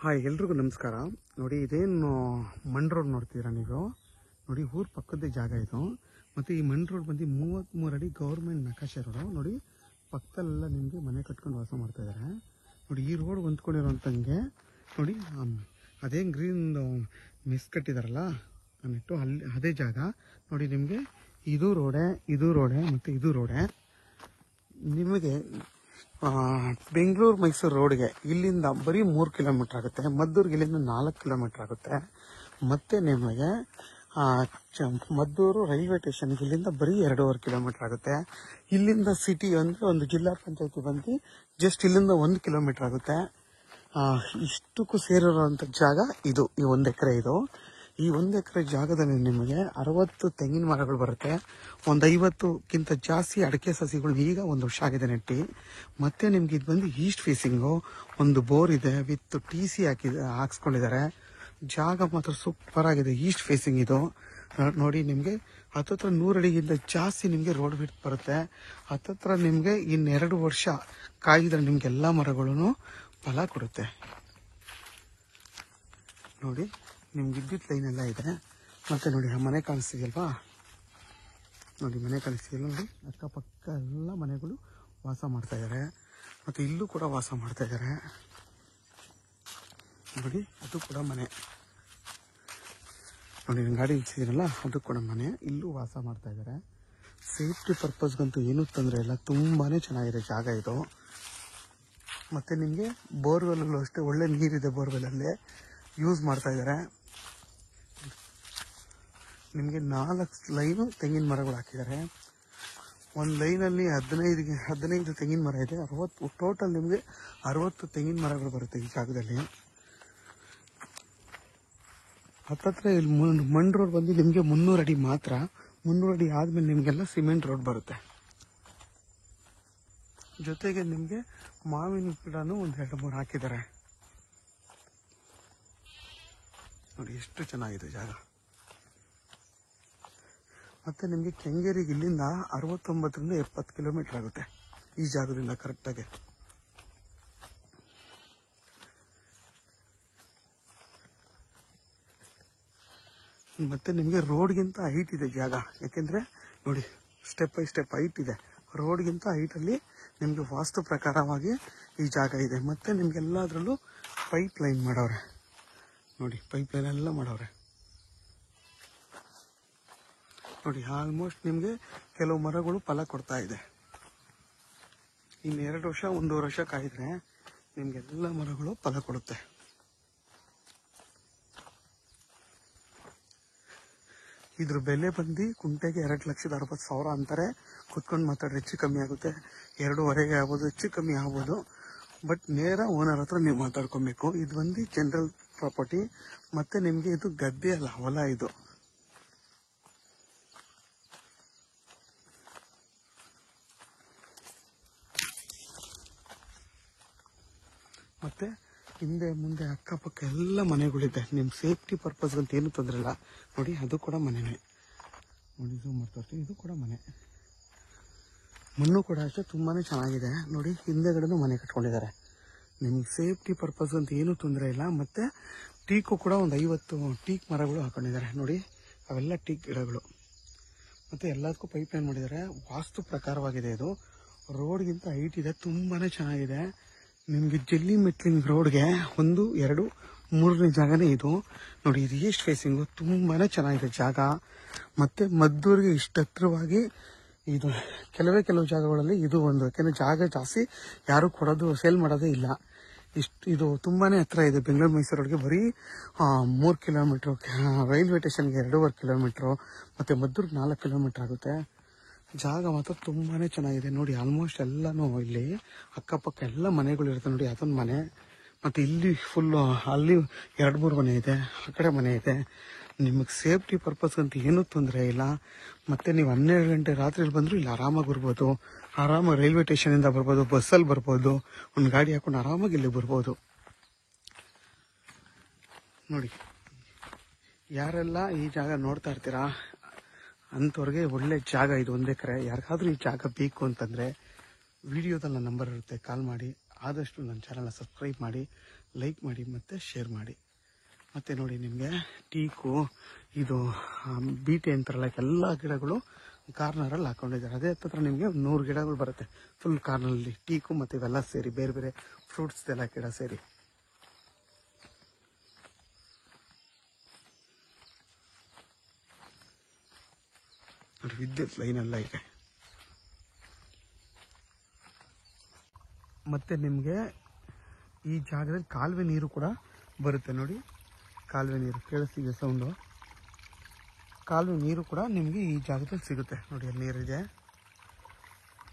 Hi, ಎಲ್ರಿಗೂ ನಮಸ್ಕಾರ. ನೋಡಿ, ಇದೇನು ಮಣ್ ರೋಡ್ ನೋಡ್ತೀರಾ ನೀವು? ನೋಡಿ, ಊರ ಪಕ್ಕದ ಜಾಗ ಇದು. ಮತ್ತು ಈ ಮಣ್ ರೋಡ್ ಬಂದು 33 ಅಡಿ ಗೌರ್ಮೆಂಟ್ ನಕಾಶೆ ರೋಡು. ನೋಡಿ, ಪಕ್ಕದಲ್ಲೆಲ್ಲ ನಿಮಗೆ ಮನೆ ಕಟ್ಕೊಂಡು ವಾಸ ಮಾಡ್ತಾ ಇದ್ದಾರೆ. ನೋಡಿ, ಈ ರೋಡ್ ಹೊಂದ್ಕೊಂಡಿರೋಂಥಂಗೆ ನೋಡಿ, ಅದೇ ಗ್ರೀನ್ ಮಿಸ್ ಕಟ್ಟಿದಾರಲ್ಲ ನೆಟ್ಟು, ಅಲ್ಲಿ ಅದೇ ಜಾಗ. ನೋಡಿ, ನಿಮಗೆ ಇದು ರೋಡೆ ಮತ್ತು ಇದು ರೋಡೆ. ನಿಮಗೆ ಬೆಂಗಳೂರು ಮೈಸೂರು ರೋಡ್ಗೆ ಇಲ್ಲಿಂದ ಬರೀ 3 ಕಿಲೋಮೀಟರ್ ಆಗುತ್ತೆ. ಮದ್ದೂರಿಗೆ ಇಲ್ಲಿಂದ 4 ಕಿಲೋಮೀಟರ್ ಆಗುತ್ತೆ. ಮತ್ತು ನಿಮಗೆ ಮದ್ದೂರು ರೈಲ್ವೆ ಸ್ಟೇಷನ್ಗೆ ಇಲ್ಲಿಂದ ಬರೀ 2.5 ಕಿಲೋಮೀಟರ್ ಆಗುತ್ತೆ. ಇಲ್ಲಿಂದ ಸಿಟಿ ಅಂದರೆ ಒಂದು ಜಿಲ್ಲಾ ಪಂಚಾಯತಿ ಬಂದು ಜಸ್ಟ್ ಇಲ್ಲಿಂದ 1 ಕಿಲೋಮೀಟರ್ ಆಗುತ್ತೆ. ಇಷ್ಟಕ್ಕೂ ಸೇರಿರುವಂಥ ಜಾಗ ಇದು. ಈ 1 ಎಕರೆ ಇದು. ಈ 1 ಎಕರೆ ಜಾಗದಲ್ಲಿ ನಿಮಗೆ 60 ತೆಂಗಿನ ಮರಗಳು ಬರುತ್ತೆ. ಒಂದು 50ಕ್ಕಿಂತ ಜಾಸ್ತಿ ಅಡಿಕೆ ಸಸಿಗಳು ಈಗ 1 ವರ್ಷ ಆಗಿದೆ ನೆಟ್ಟಿ. ಮತ್ತೆ ನಿಮ್ಗೆ ಇದು ಬಂದು ಈಸ್ಟ್ ಫೇಸಿಂಗು, ಒಂದು ಬೋರ್ ಇದೆ ವಿತ್ TC ಹಾಕ್ಸ್ಕೊಂಡಿದ್ದಾರೆ. ಜಾಗ ಮಾತ್ರ ಸೂಪರ್ ಆಗಿದೆ. ಈಸ್ಟ್ ಫೇಸಿಂಗ್ ಇದು. ನೋಡಿ, ನಿಮಗೆ ಹತ್ತತ್ರ 100 ಅಡಿಗಿಂತ ಜಾಸ್ತಿ ನಿಮಗೆ ರೋಡ್ ಬಿಟ್ಟು ಬರುತ್ತೆ. ಹತ್ತತ್ರ ನಿಮಗೆ ಇನ್ನು 2 ವರ್ಷ ಕಾಯಿದ್ರೆ ನಿಮ್ಗೆಲ್ಲ ಮರಗಳು ಫಲ ಕೊಡುತ್ತೆ. ನೋಡಿ, ನಿಮ್ಗೆ ವಿದ್ಯುತ್ ಲೈನ್ ಎಲ್ಲ ಇದೆ. ಮತ್ತೆ ನೋಡಿ, ಆ ಮನೆ ಕಾಣಿಸ್ತಿದೆಯಲ್ವಾ? ನೋಡಿ, ಮನೆ ಕಾಣಿಸ್ತಿದೆಯಲ್ಲ? ನೋಡಿ, ಅಕ್ಕಪಕ್ಕ ಎಲ್ಲ ಮನೆಗಳು ವಾಸ ಮಾಡ್ತಾ ಇದ್ದಾರೆ. ಮತ್ತು ಇಲ್ಲೂ ಕೂಡ ವಾಸ ಮಾಡ್ತಾ ಇದ್ದಾರೆ. ನೋಡಿ, ಅದು ಕೂಡ ಮನೆ. ನೋಡಿ, ಗಾಡಿ ನಿಲ್ಸಿದ್ದೀರಲ್ಲ, ಅದು ಕೂಡ ಮನೆ. ಇಲ್ಲೂ ವಾಸ ಮಾಡ್ತಾ ಇದ್ದಾರೆ. ಸೇಫ್ಟಿ ಪರ್ಪಸ್ಗಂತೂ ಏನೂ ತೊಂದರೆ ಇಲ್ಲ. ತುಂಬಾ ಚೆನ್ನಾಗಿದೆ ಜಾಗ ಇದು. ಮತ್ತು ನಿಮಗೆ ಬೋರ್ವೆಲ್ಲಲ್ಲೂ ಅಷ್ಟೇ ಒಳ್ಳೆ ನೀರಿದೆ. ಬೋರ್ವೆಲ್ಲಲ್ಲೇ ಯೂಸ್ ಮಾಡ್ತಾ ಇದ್ದಾರೆ. ನಿಮಗೆ 4 ಲೈನು ತೆಂಗಿನ ಮರಗಳು ಹಾಕಿದ್ದಾರೆ. ಒಂದು ಲೈನಲ್ಲಿ 15 ತೆಂಗಿನ ಮರ ಇದೆ. 60 ಟೋಟಲ್ ನಿಮಗೆ 60 ತೆಂಗಿನ ಮರಗಳು ಬರುತ್ತೆ ಈ ಜಾಗದಲ್ಲಿ. ಹತ್ತತ್ರ ಇಲ್ಲಿ ಮಣ್ ರೋಡ್ ಬಂದು ನಿಮಗೆ 300 ಅಡಿ ಮಾತ್ರ. 300 ಅಡಿ ಆದಮೇಲೆ ನಿಮಗೆಲ್ಲ ಸಿಮೆಂಟ್ ರೋಡ್ ಬರುತ್ತೆ. ಜೊತೆಗೆ ನಿಮಗೆ ಮಾವಿನ ಗಿಡನೂ ಒಂದು 2-3 ಹಾಕಿದ್ದಾರೆ. ನೋಡಿ, ಎಷ್ಟು ಚೆನ್ನಾಗಿದೆ ಜಾಗ. ಮತ್ತು ನಿಮಗೆ ಕೆಂಗೇರಿಗೆ ಇಲ್ಲಿಂದ 69ರಿಂದ 70 ಕಿಲೋಮೀಟರ್ ಆಗುತ್ತೆ ಈ ಜಾಗದಿಂದ ಕರೆಕ್ಟಾಗಿ. ಮತ್ತು ನಿಮಗೆ ರೋಡ್ಗಿಂತ ಹೈಟ್ ಇದೆ ಜಾಗ. ಯಾಕೆಂದರೆ ನೋಡಿ, ಸ್ಟೆಪ್ ಬೈ ಸ್ಟೆಪ್ ಹೈಟ್ ಇದೆ. ರೋಡ್ಗಿಂತ ಹೈಟಲ್ಲಿ ನಿಮಗೆ ವಾಸ್ತು ಪ್ರಕಾರವಾಗಿ ಈ ಜಾಗ ಇದೆ. ಮತ್ತು ನಿಮಗೆಲ್ಲದರಲ್ಲೂ ಪೈಪ್ ಲೈನ್ ಮಾಡವ್ರೆ. ನೋಡಿ, ಪೈಪ್ ಲೈನ್ ಎಲ್ಲ ಮಾಡವ್ರೆ. ನೋಡಿ, ಆಲ್ಮೋಸ್ಟ್ ನಿಮಗೆ ಕೆಲವು ಮರಗಳು ಫಲ ಕೊಡ್ತಾ ಇದೆ. ಇನ್ನು 2 ವರ್ಷ 1.5 ವರ್ಷ ಕಾಯಿದ್ರೆ ನಿಮಗೆಲ್ಲ ಮರಗಳು ಫಲ ಕೊಡುತ್ತೆ. ಇದ್ರ ಬೆಲೆ ಬಂದು ಕುಂಟೆಗೆ 2,60,000 ಅಂತಾರೆ. ಕುತ್ಕೊಂಡು ಮಾತಾಡ್ರೆ ಹೆಚ್ಚು ಕಮ್ಮಿ ಆಗುತ್ತೆ. 2.5 ಆಗ್ಬೋದು, ಹೆಚ್ಚು ಕಮ್ಮಿ ಆಗ್ಬೋದು. ಬಟ್ ನೇರ ಓನರ್ ಹತ್ರ ನೀವು ಮಾತಾಡ್ಕೊಬೇಕು. ಇದು ಬಂದು ಜನರಲ್ ಪ್ರಾಪರ್ಟಿ. ಮತ್ತು ನಿಮಗೆ ಇದು ಗದ್ದೆ ಅಲ್ಲ, ಹೊಲ ಇದು. ಮತ್ತು ಹಿಂದೆ ಮುಂದೆ ಅಕ್ಕಪಕ್ಕ ಎಲ್ಲ ಮನೆಗಳಿದೆ. ನಿಮ್ಮ ಸೇಫ್ಟಿ ಪರ್ಪಸ್ಗಂತ ಏನೂ ತೊಂದರೆ ಇಲ್ಲ. ನೋಡಿ, ಅದು ಕೂಡ ಮನೆಯೇ. ನೋಡಿ, ಝೂಮ್ ಮಾಡ್ತಾ ಇದು ಕೂಡ ಮನೆ. ಮಣ್ಣು ಕೂಡ ಅಷ್ಟೇ ತುಂಬಾ ಚೆನ್ನಾಗಿದೆ. ನೋಡಿ, ಹಿಂದೆಗಡೆನೂ ಮನೆ ಕಟ್ಕೊಂಡಿದ್ದಾರೆ. ನಿಮ್ಗೆ ಸೇಫ್ಟಿ ಪರ್ಪಸ್ಗಂತ ಏನೂ ತೊಂದರೆ ಇಲ್ಲ. ಮತ್ತು ಟೀಕು ಕೂಡ ಒಂದು 50 ಟೀಕ್ ಮರಗಳು ಹಾಕೊಂಡಿದ್ದಾರೆ. ನೋಡಿ, ಅವೆಲ್ಲ ಟೀಕ್ ಗಿಡಗಳು. ಮತ್ತು ಎಲ್ಲದಕ್ಕೂ ಪೈಪ್ ಲೈನ್ ಮಾಡಿದ್ದಾರೆ. ವಾಸ್ತು ಪ್ರಕಾರವಾಗಿದೆ ಇದು. ರೋಡ್ಗಿಂತ ಹೈಟ್ ಇದೆ. ತುಂಬಾ ಚೆನ್ನಾಗಿದೆ. ನಿಮಗೆ ಜಲ್ಲಿ ಮೆಟ್ಲಿಂಗ್ ರೋಡ್ಗೆ 1, 2, 3ನೇ ಜಾಗನೇ ಇದು. ನೋಡಿ, ಇದು ಈಸ್ಟ್ ಫೇಸಿಂಗು. ತುಂಬಾ ಚೆನ್ನಾಗಿದೆ ಜಾಗ. ಮತ್ತು ಮದ್ದೂರಿಗೆ ಇಷ್ಟು ಹತ್ತಿರವಾಗಿ ಇದು ಕೆಲವು ಜಾಗಗಳಲ್ಲಿ ಇದು ಒಂದು. ಯಾಕೆಂದರೆ ಜಾಗ ಜಾಸ್ತಿ ಯಾರೂ ಕೊಡೋದು ಸೇಲ್ ಮಾಡೋದೇ ಇಲ್ಲ. ಇದು ತುಂಬಾ ಹತ್ತಿರ ಇದೆ. ಬೆಂಗಳೂರು ಮೈಸೂರು ರೋಡ್ಗೆ ಬರೀ 3 ಕಿಲೋಮೀಟ್ರು. ರೈಲ್ವೆ ಸ್ಟೇಷನ್ಗೆ 2.5 ಕಿಲೋಮೀಟ್ರು. ಮತ್ತು ಮದ್ದೂರಿಗೆ 4 ಕಿಲೋಮೀಟ್ರ್ ಆಗುತ್ತೆ. ಜಾಗ ಮಾತ್ರ ತುಂಬಾ ಚೆನ್ನಾಗಿದೆ. ನೋಡಿ, ಆಲ್ಮೋಸ್ಟ್ ಎಲ್ಲನೂ ಇಲ್ಲಿ ಅಕ್ಕಪಕ್ಕ ಎಲ್ಲ ಮನೆಗಳಿರುತ್ತೆ. ನೋಡಿ, ಅದೊಂದು ಮನೆ. ಮತ್ತು ಇಲ್ಲಿ ಫುಲ್ಲು ಅಲ್ಲಿ 2-3 ಮನೆ ಇದೆ. ಆ ಕಡೆ ಮನೆ ಇದೆ. ನಿಮಗೆ ಸೇಫ್ಟಿ ಪರ್ಪಸ್ ಅಂತ ಏನೂ ತೊಂದರೆ ಇಲ್ಲ. ಮತ್ತು ನೀವು 12 ಗಂಟೆ ರಾತ್ರಿಯಲ್ಲಿ ಬಂದರೂ ಇಲ್ಲಿ ಆರಾಮಾಗಿ ಬರ್ಬೋದು. ಆರಾಮಾಗಿ ರೈಲ್ವೆ ಸ್ಟೇಷನಿಂದ ಬರ್ಬೋದು, ಬಸ್ಸಲ್ಲಿ ಬರ್ಬೋದು. ಒಂದು ಗಾಡಿ ಹಾಕೊಂಡು ಆರಾಮಾಗಿ ಇಲ್ಲಿ ಬರ್ಬೋದು. ನೋಡಿ, ಯಾರೆಲ್ಲ ಈ ಜಾಗ ನೋಡ್ತಾ ಇರ್ತೀರಾ ಅಂಥವ್ರಿಗೆ ಒಳ್ಳೆ ಜಾಗ ಇದು. 1 ಎಕರೆ. ಯಾರಿಗಾದ್ರೂ ಈ ಜಾಗ ಬೇಕು ಅಂತಂದರೆ ವಿಡಿಯೋದಲ್ಲಿ ನನ್ನ ನಂಬರ್ ಇರುತ್ತೆ, ಕಾಲ್ ಮಾಡಿ. ಆದಷ್ಟು ನನ್ನ ಚಾನಲ್ನ ಸಬ್ಸ್ಕ್ರೈಬ್ ಮಾಡಿ. ಲೈಕ್ ಮಾಡಿ ಮತ್ತು ಶೇರ್ ಮಾಡಿ. ಮತ್ತು ನೋಡಿ ನಿಮಗೆ ಟೀಕು ಇದು ಬೀಟೆ ಅಂತಾರಲ್ಲ ಎಲ್ಲ ಗಿಡಗಳು ಕಾರ್ನರಲ್ಲಿ ಹಾಕೊಂಡಿದ್ದಾರೆ. ಅದೇ ಹತ್ತಿರ ನಿಮಗೆ 100 ಗಿಡಗಳು ಬರುತ್ತೆ ಫುಲ್ ಕಾರ್ನರಲ್ಲಿ, ಟೀಕು ಮತ್ತು ಇವೆಲ್ಲ ಸೇರಿ, ಬೇರೆ ಬೇರೆ ಫ್ರೂಟ್ಸ್ ಎಲ್ಲ ಗಿಡ ಸೇರಿ. ವಿದ್ಯುತ್ ಲೈನೆಲ್ಲ ಇದೆ. ಮತ್ತು ನಿಮಗೆ ಈ ಜಾಗದಲ್ಲಿ ಕಾಲುವೆ ನೀರು ಕೂಡ ಬರುತ್ತೆ ನೋಡಿ. ಕಾಲುವೆ ನೀರು ಕೇಳಿಸ್ತಿದೆ ಸೌಂಡು. ಕಾಲುವೆ ನೀರು ಕೂಡ ನಿಮಗೆ ಈ ಜಾಗದಲ್ಲಿ ಸಿಗುತ್ತೆ ನೋಡಿ. ಅಲ್ಲಿ ನೀರಿದೆ.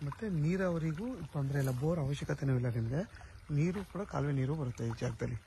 ಮತ್ತು ನೀರಾವರಿಗೂ ತೊಂದರೆ ಇಲ್ಲ, ಬೋರ್ ಅವಶ್ಯಕತೆನೂ ಇಲ್ಲ ನಿಮಗೆ. ನೀರು ಕೂಡ ಕಾಲುವೆ ನೀರು ಬರುತ್ತೆ ಈ ಜಾಗದಲ್ಲಿ.